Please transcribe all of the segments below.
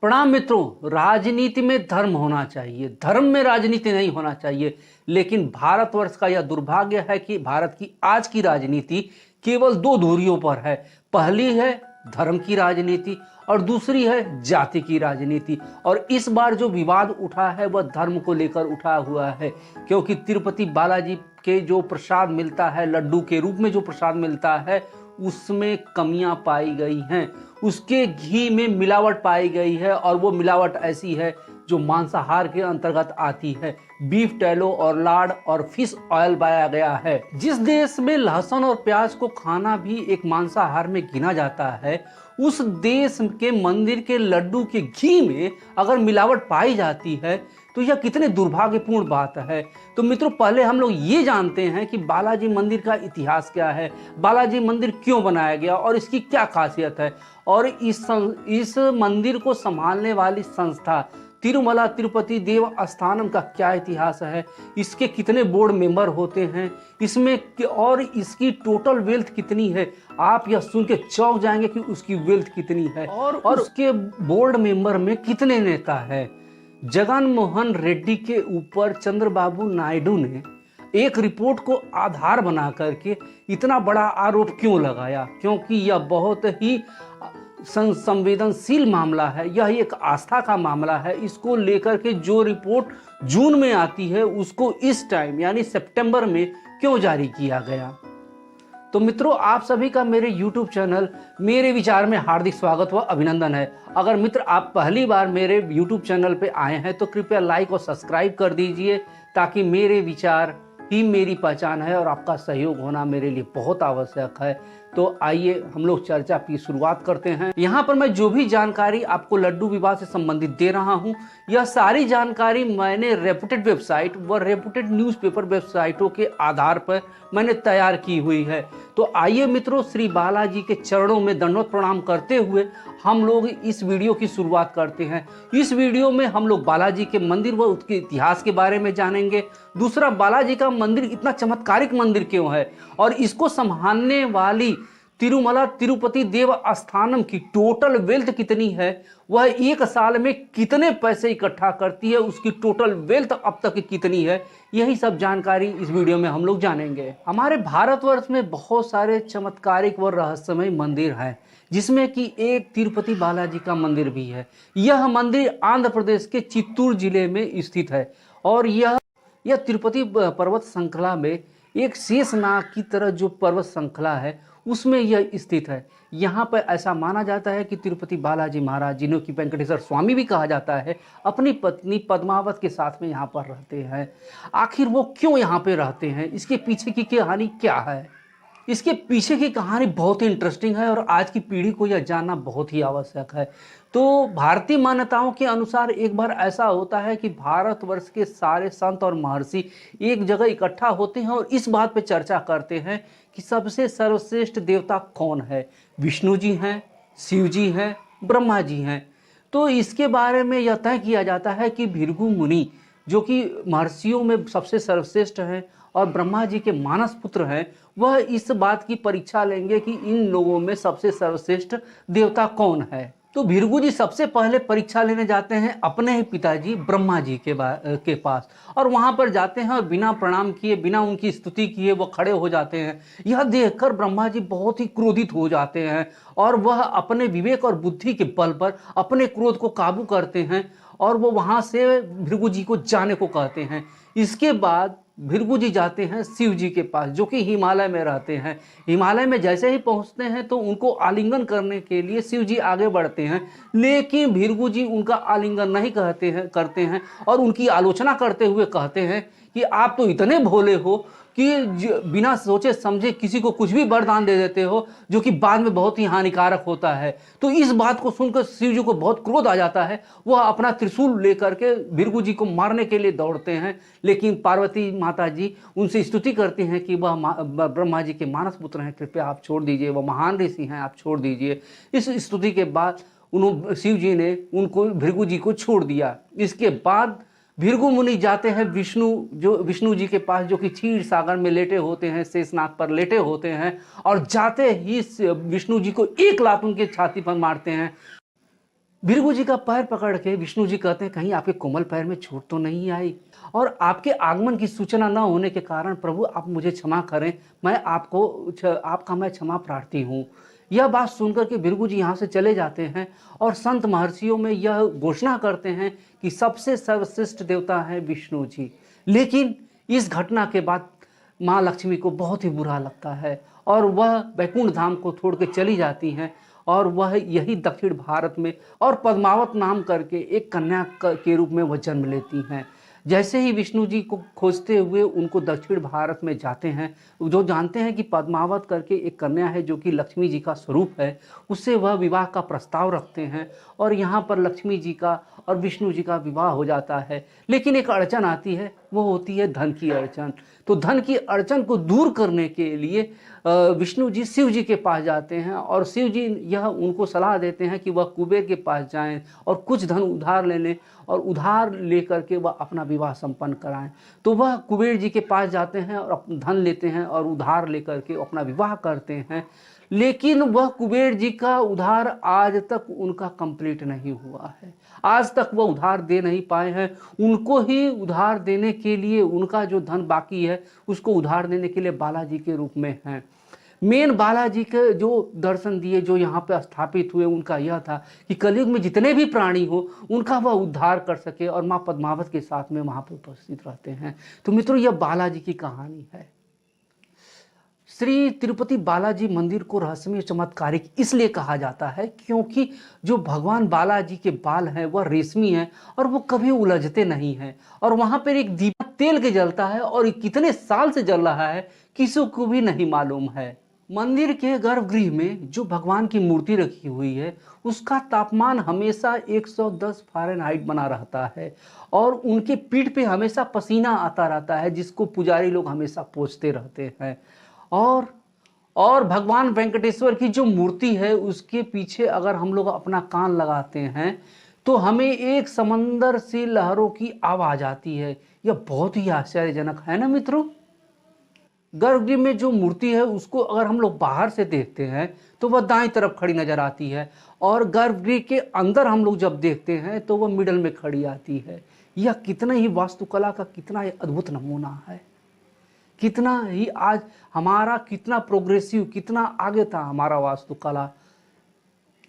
प्रणाम मित्रों। राजनीति में धर्म होना चाहिए, धर्म में राजनीति नहीं होना चाहिए। लेकिन भारतवर्ष का यह दुर्भाग्य है कि भारत की आज की राजनीति केवल दो धुरियों पर है। पहली है धर्म की राजनीति और दूसरी है जाति की राजनीति। और इस बार जो विवाद उठा है वह धर्म को लेकर उठा हुआ है, क्योंकि तिरुपति बालाजी के जो प्रसाद मिलता है, लड्डू के रूप में जो प्रसाद मिलता है, उसमें कमियां पाई गई हैं। उसके घी में मिलावट पाई गई है और वो मिलावट ऐसी है जो मांसाहार के अंतर्गत आती है। बीफ टैलो और लार्ड और फिश ऑयल पाया गया है। जिस देश में लहसुन और प्याज को खाना भी एक मांसाहार में गिना जाता है, उस देश के मंदिर के लड्डू के घी में अगर मिलावट पाई जाती है तो यह कितने दुर्भाग्यपूर्ण बात है। तो मित्रों, पहले हम लोग ये जानते हैं कि बालाजी मंदिर का इतिहास क्या है, बालाजी मंदिर क्यों बनाया गया और इसकी क्या खासियत है। और इस मंदिर को संभालने वाली संस्था तिरुमला तिरुपति देवस्थानम का क्या इतिहास है, इसके कितने बोर्ड मेंबर होते हैं, इसमें और इसकी टोटल वेल्थ कितनी है। आप यह सुन के चौंक जाएंगे कि उसकी वेल्थ कितनी है और उसके बोर्ड मेंबर में कितने नेता है। जगन मोहन रेड्डी के ऊपर चंद्रबाबू नायडू ने एक रिपोर्ट को आधार बना करके इतना बड़ा आरोप क्यों लगाया, क्योंकि यह बहुत ही संवेदनशील मामला है, यह एक आस्था का मामला है। इसको लेकर के जो रिपोर्ट जून में आती है उसको इस टाइम यानी सितंबर में क्यों जारी किया गया। तो मित्रों, आप सभी का मेरे YouTube चैनल मेरे विचार में हार्दिक स्वागत व अभिनंदन है। अगर मित्र आप पहली बार मेरे YouTube चैनल पे आए हैं तो कृपया लाइक और सब्सक्राइब कर दीजिए, ताकि मेरे विचार ही मेरी पहचान है और आपका सहयोग होना मेरे लिए बहुत आवश्यक है। तो आइए हम लोग चर्चा की शुरुआत करते हैं। यहाँ पर मैं जो भी जानकारी आपको लड्डू विवाद से संबंधित दे रहा हूँ, यह सारी जानकारी मैंने रेपुटेड वेबसाइट व रेपुटेड न्यूज़पेपर वेबसाइटों के आधार पर मैंने तैयार की हुई है। तो आइए मित्रों, श्री बालाजी के चरणों में दंडवत प्रणाम करते हुए हम लोग इस वीडियो की शुरुआत करते हैं। इस वीडियो में हम लोग बालाजी के मंदिर व उसके इतिहास के बारे में जानेंगे। दूसरा, बालाजी का मंदिर इतना चमत्कारिक मंदिर क्यों है और इसको संभालने वाली तिरुमला तिरुपति देवस्थानम की टोटल वेल्थ कितनी है, वह एक साल में कितने पैसे इकट्ठा करती है, उसकी टोटल वेल्थ अब तक कितनी है, यही सब जानकारी इस वीडियो में हम लोग जानेंगे। हमारे भारतवर्ष में बहुत सारे चमत्कारिक व रहस्यमय मंदिर हैं, जिसमें कि एक तिरुपति बालाजी का मंदिर भी है। यह मंदिर आंध्र प्रदेश के चित्तूर जिले में स्थित है और यह तिरुपति पर्वत श्रृंखला में एक शेषनाग की तरह जो पर्वत श्रृंखला है उसमें यह स्थित है। यहाँ पर ऐसा माना जाता है कि तिरुपति बालाजी महाराज, जिन्हें कि वेंकटेश्वर स्वामी भी कहा जाता है, अपनी पत्नी पद्मावत के साथ में यहाँ पर रहते हैं। आखिर वो क्यों यहाँ पे रहते हैं, इसके पीछे की कहानी क्या है? इसके पीछे की कहानी बहुत ही इंटरेस्टिंग है और आज की पीढ़ी को यह जानना बहुत ही आवश्यक है। तो भारतीय मान्यताओं के अनुसार एक बार ऐसा होता है कि भारतवर्ष के सारे संत और महर्षि एक जगह इकट्ठा होते हैं और इस बात पे चर्चा करते हैं कि सबसे सर्वश्रेष्ठ देवता कौन है। विष्णु जी हैं, शिव जी हैं, ब्रह्मा जी हैं। तो इसके बारे में यह तय किया जाता है कि भृगु मुनि, जो कि महर्षियों में सबसे सर्वश्रेष्ठ हैं और ब्रह्मा जी के मानस पुत्र हैं, वह इस बात की परीक्षा लेंगे कि इन लोगों में सबसे सर्वश्रेष्ठ देवता कौन है। तो भृगु जी सबसे पहले परीक्षा लेने जाते हैं अपने ही पिताजी ब्रह्मा जी के पास, और वहां पर जाते हैं और बिना प्रणाम किए, बिना उनकी स्तुति किए वो खड़े हो जाते हैं। यह देखकर ब्रह्मा जी बहुत ही क्रोधित हो जाते हैं और वह अपने विवेक और बुद्धि के बल पर अपने क्रोध को काबू करते हैं और वो वहां से भृगु जी को जाने को कहते हैं। इसके बाद भृगु जी जाते हैं शिव जी के पास, जो कि हिमालय में रहते हैं। हिमालय में जैसे ही पहुंचते हैं तो उनको आलिंगन करने के लिए शिव जी आगे बढ़ते हैं, लेकिन भृगु जी उनका आलिंगन नहीं करते हैं और उनकी आलोचना करते हुए कहते हैं कि आप तो इतने भोले हो कि बिना सोचे समझे किसी को कुछ भी वरदान दे देते हो, जो कि बाद में बहुत ही हानिकारक होता है। तो इस बात को सुनकर शिव जी को बहुत क्रोध आ जाता है। वह अपना त्रिशूल लेकर के भृगु जी को मारने के लिए दौड़ते हैं, लेकिन पार्वती माता जी उनसे स्तुति करती हैं कि वह ब्रह्मा जी के मानस पुत्र हैं, कृपया आप छोड़ दीजिए, वह महान ऋषि हैं, आप छोड़ दीजिए। इस स्तुति के बाद शिव जी ने उनको भृगु जी को छोड़ दिया। इसके बाद भृगु मुनि जाते हैं विष्णु जी के पास, जो कि क्षीर सागर में लेटे होते हैं, शेषनाग पर लेटे होते हैं, और जाते ही विष्णु जी को एक लात उनके छाती पर मारते हैं। भृगु जी का पैर पकड़ के विष्णु जी कहते हैं कहीं आपके कोमल पैर में चोट तो नहीं आई, और आपके आगमन की सूचना न होने के कारण प्रभु आप मुझे क्षमा करें, मैं आपका मैं क्षमा प्रार्थी हूँ। यह बात सुनकर के भृगु जी यहाँ से चले जाते हैं और संत महर्षियों में यह घोषणा करते हैं कि सबसे सर्वश्रेष्ठ देवता है विष्णु जी। लेकिन इस घटना के बाद माँ लक्ष्मी को बहुत ही बुरा लगता है और वह वैकुंठ धाम को छोड़ के चली जाती हैं, और वह यही दक्षिण भारत में और पद्मावत नाम करके एक कन्या के रूप में वह जन्म लेती हैं। जैसे ही विष्णु जी को खोजते हुए उनको दक्षिण भारत में जाते हैं, जो जानते हैं कि पद्मावत करके एक कन्या है जो कि लक्ष्मी जी का स्वरूप है, उससे वह विवाह का प्रस्ताव रखते हैं और यहाँ पर लक्ष्मी जी का और विष्णु जी का विवाह हो जाता है। लेकिन एक अड़चन आती है, वो होती है धन की अड़चन। तो धन की अड़चन को दूर करने के लिए विष्णु जी शिव जी के पास जाते हैं और शिव जी यह उनको सलाह देते हैं कि वह कुबेर के पास जाएं और कुछ धन उधार ले लें और उधार लेकर के वह अपना विवाह संपन्न कराएं। तो वह कुबेर जी के पास जाते हैं और धन लेते हैं और उधार लेकर के अपना विवाह करते हैं। लेकिन वह कुबेर जी का उधार आज तक उनका कंप्लीट नहीं हुआ है, आज तक वह उधार दे नहीं पाए हैं। उनको ही उधार देने के लिए, उनका जो धन बाकी है उसको उधार देने के लिए बालाजी के रूप में हैं। मेन बालाजी के जो दर्शन दिए, जो यहाँ पे स्थापित हुए, उनका यह था कि कलयुग में जितने भी प्राणी हो उनका वह उद्धार कर सके, और माँ पद्मावत के साथ में वहाँ पर उपस्थित रहते हैं। तो मित्रों, यह बालाजी की कहानी है। श्री तिरुपति बालाजी मंदिर को रहस्यमय चमत्कारिक इसलिए कहा जाता है क्योंकि जो भगवान बालाजी के बाल हैं वह रेशमी हैं और वो कभी उलझते नहीं हैं, और वहाँ पर एक दीपक तेल के जलता है और कितने साल से जल रहा है किसी को भी नहीं मालूम है। मंदिर के गर्भगृह में जो भगवान की मूर्ति रखी हुई है उसका तापमान हमेशा 110 फ़ारेनहाइट बना रहता है और उनके पीठ पे हमेशा पसीना आता रहता है, जिसको पुजारी लोग हमेशा पोंछते रहते हैं। और भगवान वेंकटेश्वर की जो मूर्ति है उसके पीछे अगर हम लोग अपना कान लगाते हैं तो हमें एक समंदर से लहरों की आवाज आती है। यह बहुत ही आश्चर्यजनक है ना मित्रों। गर्भगृह में जो मूर्ति है उसको अगर हम लोग बाहर से देखते हैं तो वह दाएं तरफ खड़ी नजर आती है, और गर्भगृह के अंदर हम लोग जब देखते हैं तो वह मिडल में खड़ी आती है। यह कितना ही वास्तुकला का कितना ही अद्भुत नमूना है, कितना ही आज हमारा कितना प्रोग्रेसिव, कितना आगे था हमारा वास्तुकला।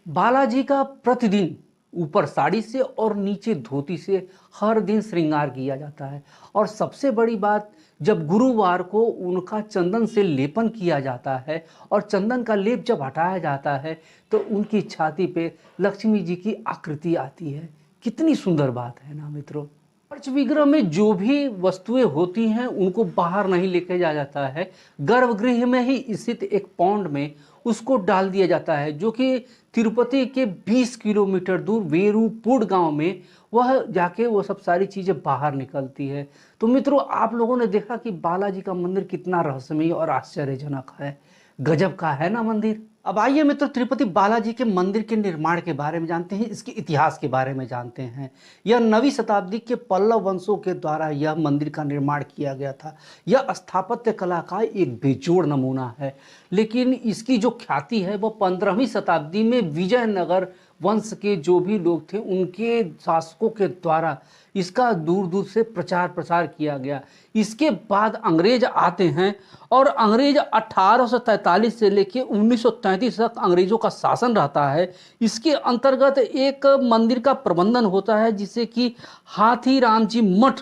बालाजी का प्रतिदिन ऊपर साड़ी से और नीचे धोती से हर दिन श्रृंगार किया जाता है, और सबसे बड़ी बात, जब गुरुवार को उनका चंदन से लेपन किया जाता है और चंदन का लेप जब हटाया जाता है तो उनकी छाती पे लक्ष्मी जी की आकृति आती है। कितनी सुंदर बात है ना मित्रों। अर्च विग्रह में जो भी वस्तुएं होती हैं उनको बाहर नहीं लेके जाया जाता है, गर्भगृह में ही स्थित एक पौंड में उसको डाल दिया जाता है, जो कि तिरुपति के 20 किलोमीटर दूर वेरूपुर गांव में वह जाके वो सब सारी चीज़ें बाहर निकलती है। तो मित्रों, आप लोगों ने देखा कि बालाजी का मंदिर कितना रहस्यमय और आश्चर्यजनक है, गजब का है ना मंदिर। अब आइए मित्रों, तिरुपति बालाजी के मंदिर के निर्माण के बारे में जानते हैं, इसके इतिहास के बारे में जानते हैं। यह 9वीं शताब्दी के पल्लव वंशों के द्वारा यह मंदिर का निर्माण किया गया था। यह स्थापत्य कला का एक बेजोड़ नमूना है, लेकिन इसकी जो ख्याति है वह 15वीं शताब्दी में विजयनगर वंश के जो भी लोग थे उनके शासकों के द्वारा इसका दूर दूर से प्रचार प्रसार किया गया। इसके बाद अंग्रेज आते हैं और अंग्रेज 1843 से लेकर 1933 तक अंग्रेजों का शासन रहता है। इसके अंतर्गत एक मंदिर का प्रबंधन होता है जिसे कि हाथी राम जी मठ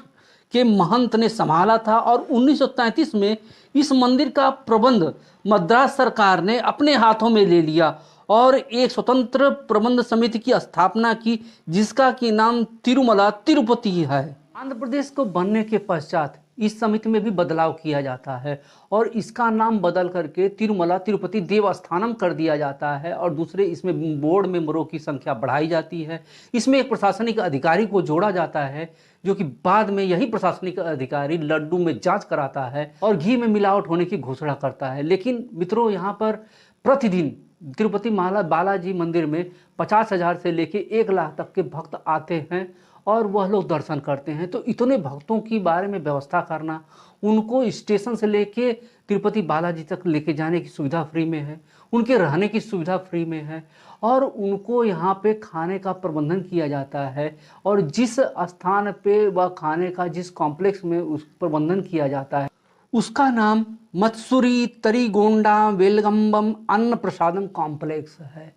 के महंत ने संभाला था, और 1933 में इस मंदिर का प्रबंध मद्रास सरकार ने अपने हाथों में ले लिया और एक स्वतंत्र प्रबंध समिति की स्थापना की, जिसका की नाम तिरुमला तिरुपति है। आंध्र प्रदेश को बनने के पश्चात इस समिति में भी बदलाव किया जाता है और इसका नाम बदल करके तिरुमला तिरुपति देवस्थानम कर दिया जाता है, और दूसरे इसमें बोर्ड मेंबरों की संख्या बढ़ाई जाती है। इसमें एक प्रशासनिक अधिकारी को जोड़ा जाता है, जो कि बाद में यही प्रशासनिक अधिकारी लड्डू में जांच कराता है और घी में मिलावट होने की घोषणा करता है। लेकिन मित्रों, यहाँ पर प्रतिदिन तिरुपति बालाजी मंदिर में 50,000 से लेके 1 लाख तक के भक्त आते हैं और वह लोग दर्शन करते हैं। तो इतने भक्तों की बारे में व्यवस्था करना, उनको स्टेशन से लेके तिरुपति बालाजी तक लेके जाने की सुविधा फ्री में है, उनके रहने की सुविधा फ्री में है, और उनको यहाँ पे खाने का प्रबंधन किया जाता है। और जिस स्थान पे वह खाने का जिस कॉम्प्लेक्स में उस प्रबंधन किया जाता है उसका नाम मत्सुरी तरीगोंडा वेलगंबम अन्न प्रसादम कॉम्प्लेक्स है।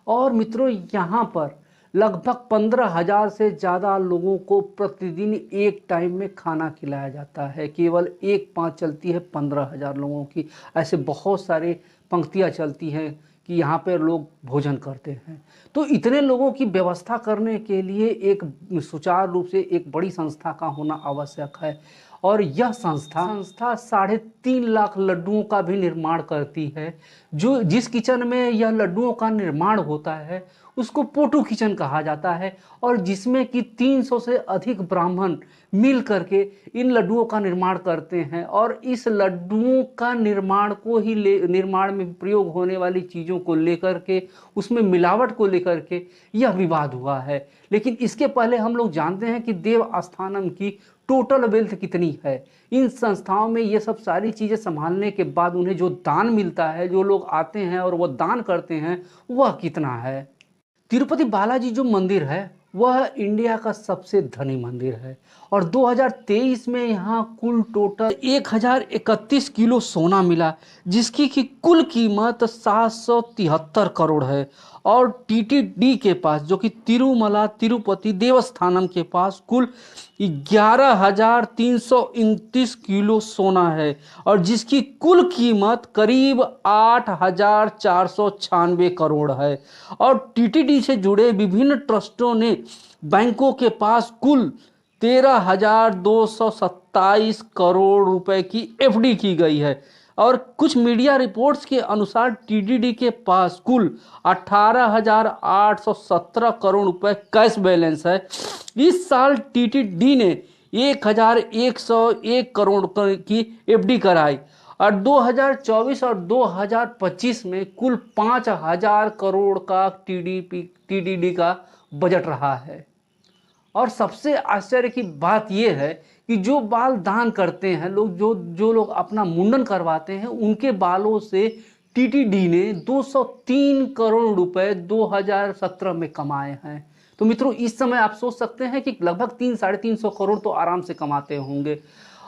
और मित्रों, यहाँ पर लगभग 15,000 से ज़्यादा लोगों को प्रतिदिन एक टाइम में खाना खिलाया जाता है। केवल एक पाँच चलती है 15,000 लोगों की। ऐसे बहुत सारे पंक्तियाँ चलती हैं कि यहाँ पर लोग भोजन करते हैं। तो इतने लोगों की व्यवस्था करने के लिए एक सुचारू रूप से एक बड़ी संस्था का होना आवश्यक है। और यह संस्था 3.5 लाख लड्डुओं का भी निर्माण करती है। जो जिस किचन में यह लड्डुओं का निर्माण होता है उसको पोटू किचन कहा जाता है, और जिसमें कि 300 से अधिक ब्राह्मण मिल करके इन लड्डुओं का निर्माण करते हैं। और इस लड्डुओं का निर्माण को ही निर्माण में प्रयोग होने वाली चीज़ों को लेकर के, उसमें मिलावट को लेकर के यह विवाद हुआ है। लेकिन इसके पहले हम लोग जानते हैं कि देव आस्थानम की टोटल वेल्थ कितनी है। इन संस्थाओं में ये सब सारी चीज़ें संभालने के बाद उन्हें जो दान मिलता है, जो लोग आते हैं और वह दान करते हैं, वह कितना है। तिरुपति बालाजी जो मंदिर है वह इंडिया का सबसे धनी मंदिर है। और 2023 में यहाँ कुल टोटल 1031 किलो सोना मिला, जिसकी की कुल कीमत 773 करोड़ है। और टीटीडी के पास, जो कि तिरुमला तिरुपति देवस्थानम के पास, कुल 11,329 किलो सोना है, और जिसकी कुल कीमत करीब 8,496 करोड़ है। और टीटीडी से जुड़े विभिन्न ट्रस्टों ने बैंकों के पास कुल 13,227 करोड़ रुपए की एफडी की गई है। और कुछ मीडिया रिपोर्ट्स के अनुसार टीटीडी के पास कुल 18,817 करोड़ रुपए कैश बैलेंस है। इस साल टीटीडी ने 1,101 करोड़ की एफडी कराई, और 2024 और 2025 में कुल 5,000 करोड़ का टीटीडी का बजट रहा है। और सबसे आश्चर्य की बात यह है कि जो बाल दान करते हैं लोग, जो लोग अपना मुंडन करवाते हैं, उनके बालों से टीटीडी ने 203 करोड़ रुपए 2017 में कमाए हैं। तो मित्रों, इस समय आप सोच सकते हैं कि लगभग 300-350 करोड़ तो आराम से कमाते होंगे।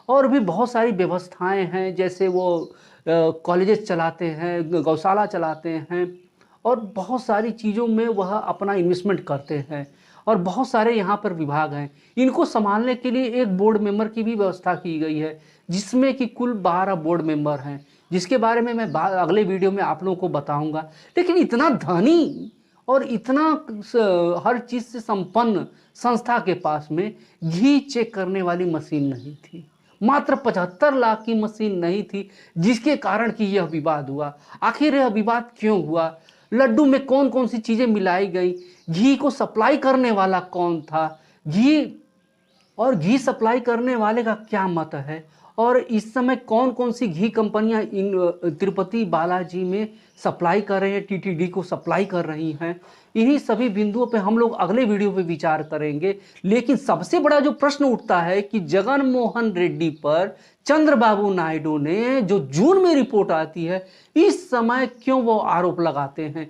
और भी बहुत सारी व्यवस्थाएं हैं, जैसे वो कॉलेजेस चलाते हैं, गौशाला चलाते हैं, और बहुत सारी चीज़ों में वह अपना इन्वेस्टमेंट करते हैं। और बहुत सारे यहाँ पर विभाग हैं। इनको संभालने के लिए एक बोर्ड मेंबर की भी व्यवस्था की गई है, जिसमें कि कुल 12 बोर्ड मेंबर हैं, जिसके बारे में मैं अगले वीडियो में आप लोगों को बताऊंगा। लेकिन इतना धनी और इतना हर चीज़ से संपन्न संस्था के पास में घी चेक करने वाली मशीन नहीं थी। मात्र 75 लाख की मशीन नहीं थी, जिसके कारण कि यह विवाद हुआ। आखिर यह विवाद क्यों हुआ? लड्डू में कौन कौन सी चीज़ें मिलाई गई? घी को सप्लाई करने वाला कौन था? घी सप्लाई करने वाले का क्या मत है? और इस समय कौन कौन सी घी कंपनियां इन तिरुपति बालाजी में सप्लाई कर रहे हैं, टीटीडी को सप्लाई कर रही हैं? इन्हीं सभी बिंदुओं पे हम लोग अगले वीडियो पे विचार करेंगे। लेकिन सबसे बड़ा जो प्रश्न उठता है कि जगन मोहन रेड्डी पर चंद्रबाबू नायडू ने जो जून में रिपोर्ट आती है, इस समय क्यों वो आरोप लगाते हैं?